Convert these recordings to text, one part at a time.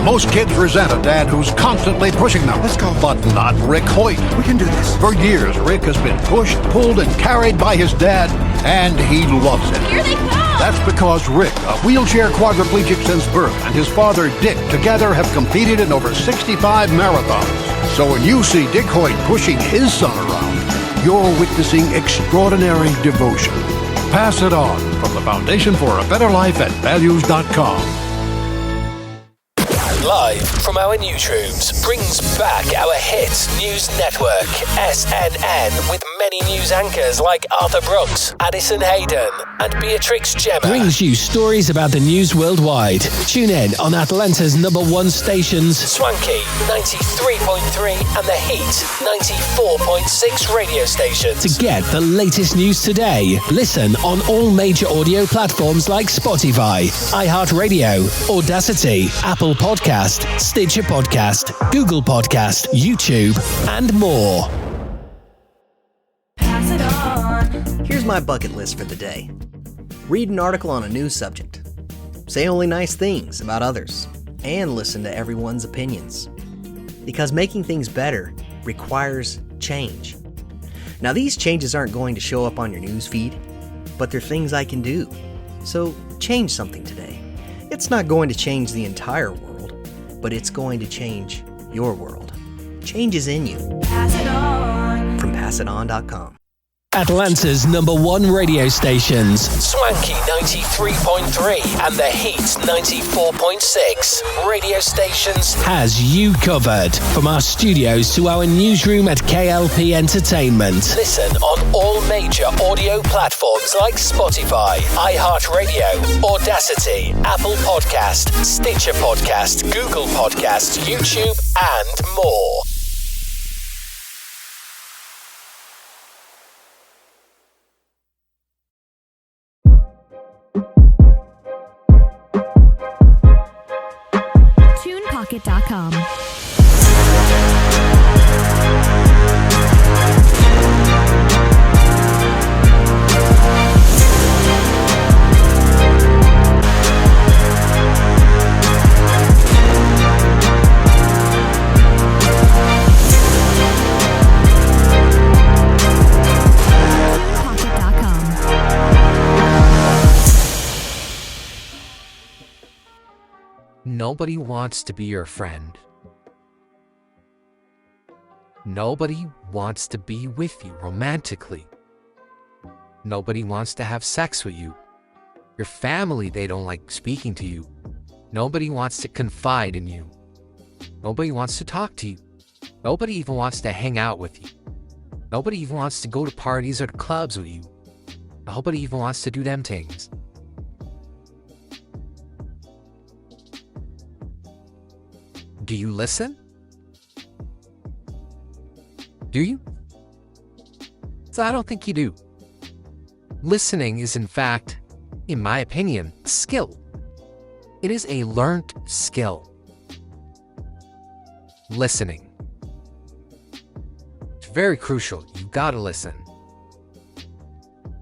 Most kids resent a dad who's constantly pushing them. Let's go. But not Rick Hoyt. We can do this. For years, Rick has been pushed, pulled, and carried by his dad, and he loves it. Here they come! That's because Rick, a wheelchair quadriplegic since birth, and his father Dick together have competed in over 65 marathons. So when you see Dick Hoyt pushing his son around, you're witnessing extraordinary devotion. Pass it on from the Foundation for a Better Life at values.com. Live from our newsrooms brings back our hit news network, SNN, with many news anchors like Arthur Brooks, Addison Hayden, and Beatrix Gemma. Brings you stories about the news worldwide. Tune in on Atlanta's #1 stations, Swanky 93.3 and The Heat 94.6 radio stations. To get the latest news today, listen on all major audio platforms like Spotify, iHeart.Radio, Audacity, Apple Podcast, Stitcher Podcast, Google Podcast, YouTube, and more. Pass it on. Here's my bucket list for the day. Read an article on a news subject. Say only nice things about others. And listen to everyone's opinions. Because making things better requires change. Now, these changes aren't going to show up on your news feed, but they're things I can do. So change something today. It's not going to change the entire world, but it's going to change your world. Change is in you. Pass it on. From PassItOn.com. Atlanta's #1 radio stations. Swanky 93.3 and The Heat 94.6 radio stations Has you covered. From our studios to our newsroom at K.L.P. Entertainment. Listen on all major audio platforms like Spotify, iHeartRadio, Audacity, Apple Podcast, Stitcher Podcast, Google Podcast, YouTube, and more. TunePocket.com. Nobody wants to be your friend. Nobody wants to be with you romantically. Nobody wants to have sex with you. Your family, they don't like speaking to you. Nobody wants to confide in you. Nobody wants to talk to you. Nobody even wants to hang out with you. Nobody even wants to go to parties or to clubs with you. Nobody even wants to do them things. Do you listen? Do you? So I don't think you do. Listening is, in fact, in my opinion, a skill. It is a learned skill. Listening. It's very crucial. You gotta listen.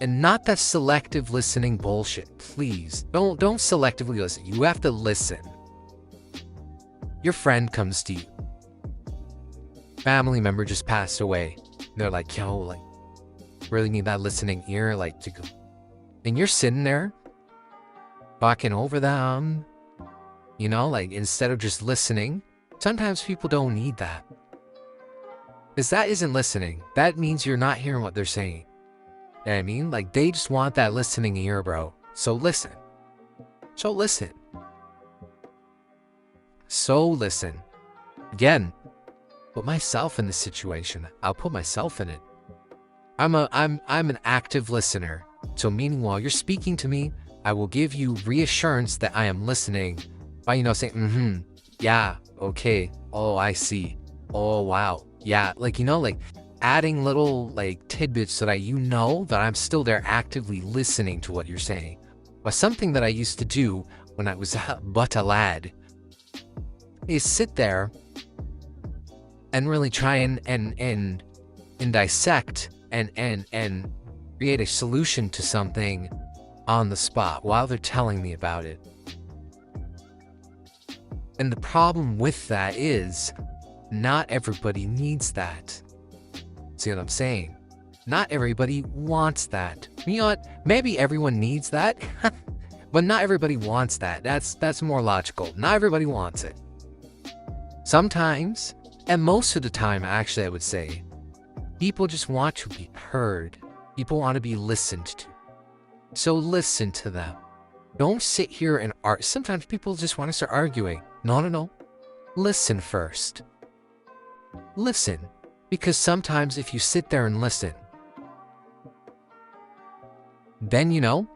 And not that selective listening bullshit. Please, don't selectively listen. You have to listen. Your friend comes to you. Family member just passed away. They're like, yo, like, really need that listening ear, like, to go. And you're sitting there, talking over them, you know, like, instead of just listening. Sometimes people don't need that. Because that isn't listening. That means you're not hearing what they're saying. You know what I mean? Like, they just want that listening ear, bro. So listen. So listen. So listen. Again, put myself in the situation. I'll put myself in it. I'm an active listener. So meaning while you're speaking to me, I will give you reassurance that I am listening by, you know, saying, yeah, okay, oh, I see, oh, wow, yeah, like, you know, like adding little like tidbits so that you know that I'm still there actively listening to what you're saying. But something that I used to do when I was but a lad is sit there and really try and dissect and create a solution to something on the spot while they're telling me about it. And the problem with that is not everybody needs that. See what I'm saying? Not everybody wants that. You know what? Maybe everyone needs that, but not everybody wants that. That's more logical. Not everybody wants it. Sometimes, and most of the time, actually, I would say, people just want to be heard. People want to be listened to. So listen to them. Don't sit here and argue. Sometimes people just want to start arguing. No. Listen first. Listen. Because sometimes if you sit there and listen, then,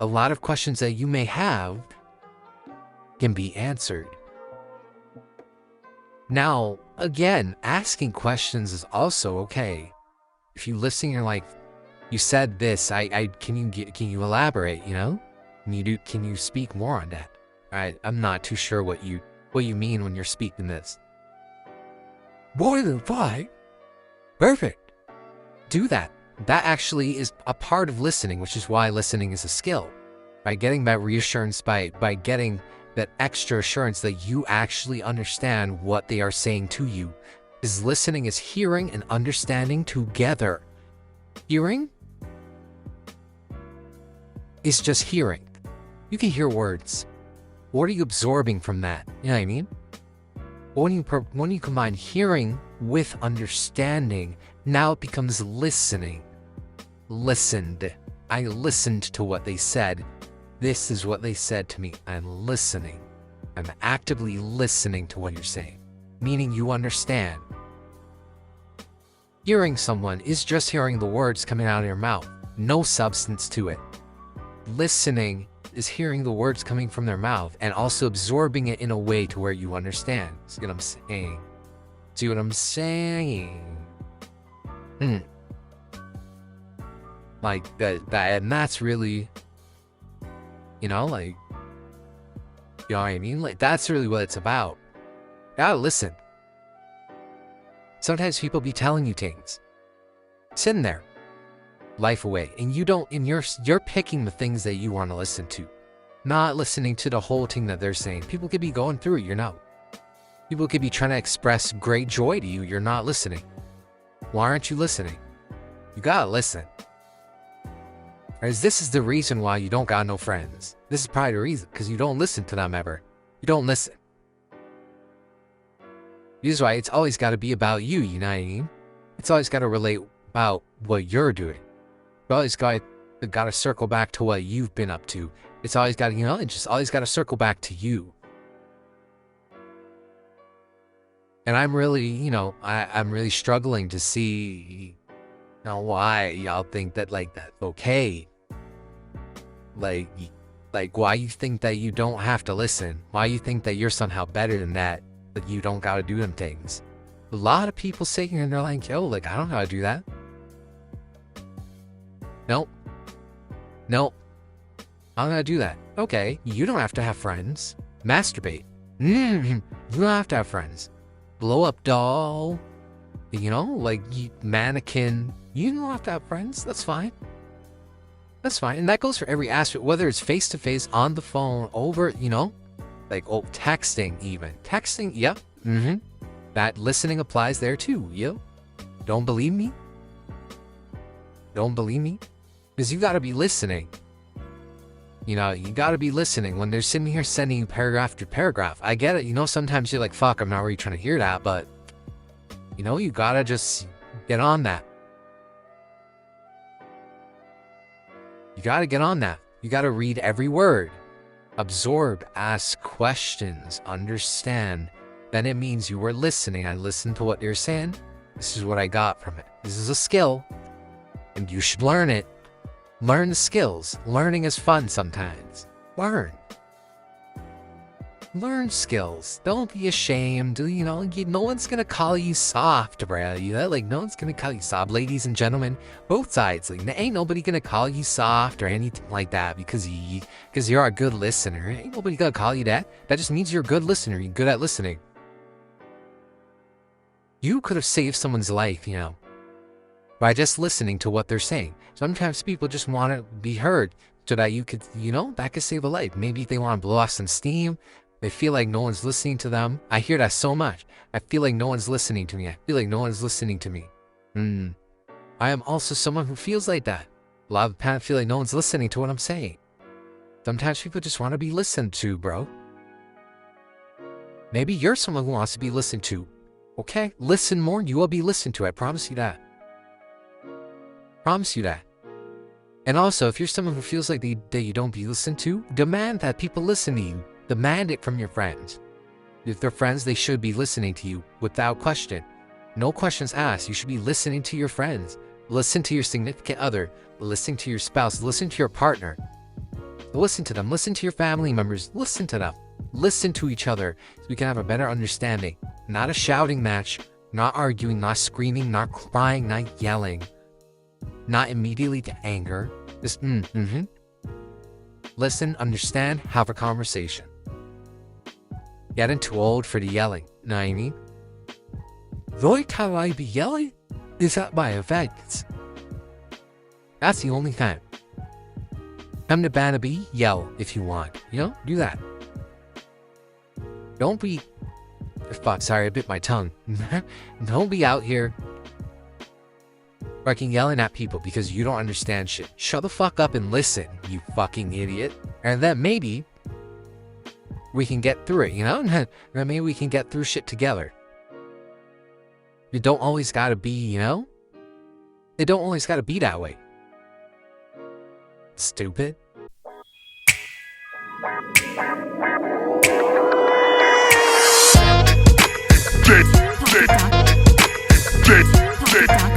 a lot of questions that you may have can be answered. Now, again, asking questions is also okay. If you listen, you're like, you said this, can you elaborate, Can you speak more on that? I'm not too sure what you mean when you're speaking this. More than 5? Perfect. Do that. That actually is a part of listening, which is why listening is a skill. By getting that reassurance, by getting that extra assurance that you actually understand what they are saying to you. Is listening is hearing and understanding together. Hearing is just hearing. You can hear words. What are you absorbing from that? You know what I mean? When you combine hearing with understanding, now it becomes listening. Listened. I listened to what they said. This is what they said to me. I'm listening. I'm actively listening to what you're saying. Meaning you understand. Hearing someone is just hearing the words coming out of your mouth. No substance to it. Listening is hearing the words coming from their mouth and also absorbing it in a way to where you understand. See what I'm saying? See what I'm saying? Like that, and that's really, you know what I mean? Like, that's really what it's about. You gotta listen. Sometimes people be telling you things. Sitting there, life away, and you're picking the things that you want to listen to, not listening to the whole thing that they're saying. People could be going through it, People could be trying to express great joy to you. You're not listening. Why aren't you listening? You gotta listen. As this is the reason why you don't got no friends. This is probably the reason, because you don't listen to them ever. You don't listen. This is why it's always got to be about you, you know what I mean? It's always got to relate about what you're doing. You always got to circle back to what you've been up to. It's always got to, it just always got to circle back to you. And I'm really, I'm really struggling to see, why y'all think that, that's okay. Like, why you think that you don't have to listen? Why you think that you're somehow better than that you don't gotta do them things? A lot of people sit here and they're like, yo, I don't know how to do that. Nope. I don't know how to do that. Okay, you don't have to have friends. Masturbate. You don't have to have friends. Blow up doll. Mannequin. You don't have to have friends. That's fine. That's fine. And that goes for every aspect, whether it's face-to-face, on the phone, over, texting even. Texting, yep. That listening applies there too, yep. Don't believe me? Don't believe me? Because you got to be listening. You got to be listening when they're sitting here sending you paragraph after paragraph. I get it. Sometimes you're like, fuck, I'm not really trying to hear that. But, you got to just get on that. You got to get on that. You got to read every word. Absorb, ask questions, understand. Then it means you were listening. I listened to what you're saying. This is what I got from it. This is a skill. And you should learn it. Learn the skills. Learning is fun sometimes. Learn skills. Don't be ashamed. No one's gonna call you soft, bro. No one's gonna call you soft. Ladies and gentlemen, both sides. Ain't nobody gonna call you soft or anything like that because you're a good listener. Ain't nobody gonna call you that. That just means you're a good listener. You're good at listening. You could have saved someone's life, by just listening to what they're saying. Sometimes people just want to be heard so that you could, that could save a life. Maybe if they want to blow off some steam, They feel like no one's listening to them. I hear that so much. I feel like no one's listening to me. I feel like no one's listening to me. I am also someone who feels like that. A lot of the time I feel like no one's listening to what I'm saying. Sometimes people just want to be listened to, bro. Maybe you're someone who wants to be listened to. Okay? Listen more and you will be listened to. I promise you that. Promise you that. And also, if you're someone who feels like that you don't be listened to, demand that people listen to you. Demand it from your friends. If they're friends, they should be listening to you without question. No questions asked. You should be listening to your friends. Listen to your significant other. Listen to your spouse. Listen to your partner. Listen to them. Listen to your family members. Listen to them. Listen to each other so we can have a better understanding. Not a shouting match. Not arguing. Not screaming. Not crying. Not yelling. Not immediately to anger. Just Listen, understand, have a conversation. Getting too old for the yelling. Know what I mean? The only time I be yelling is at my events. That's the only time. Come to Bannaby, yell if you want. You know, do that. Don't be... Fuck, sorry, I bit my tongue. Don't be out here fucking yelling at people because you don't understand shit. Shut the fuck up and listen, you fucking idiot. And then maybe we can get through it, you know? And maybe we can get through shit together. You don't always gotta be, you know? It don't always gotta be that way. Stupid. H.E.R.O.